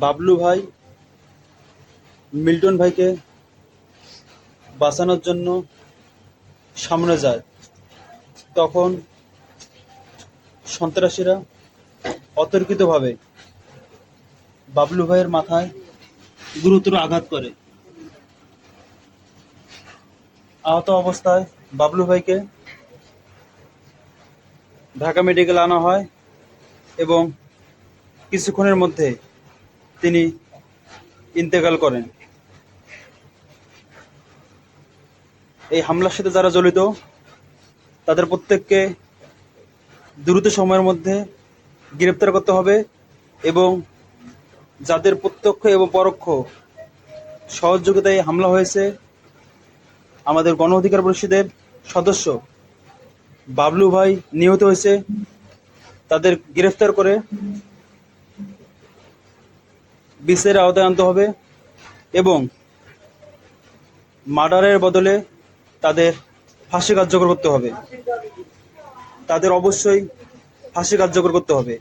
বাবলু ভাই মিল্টন ভাইকে বাঁচানোর জন্য সামনে যায়, তখন সন্ত্রাসীরা অতর্কিতভাবে বাবলু ভাইয়ের মাথায় গুরুতর আঘাত করে। আহত অবস্থায় বাবলু ভাইকে ঢাকা মেডিকেল আনা হয় এবং কিছুক্ষণের মধ্যে তিনি ইন্তেকাল করেন। এই হামলার সাথে যারা জড়িত তাদের প্রত্যেককে দ্রুত সময়ের মধ্যে গ্রেপ্তার করতে হবে এবং যাদের প্রত্যক্ষ এবং পরোক্ষ সহযোগিতায় হামলা হয়েছে, আমাদের গণ অধিকার পরিষদের সদস্য বাবলু ভাই নিহত হয়েছে, তাদের গ্রেফতার করে বিচারের আওতায় আনতে হবে এবং মার্ডারের বদলে তাদের ফাঁসি কার্যকর করতে হবে। তাদের অবশ্যই ফাঁসি কার্যকর করতে হবে।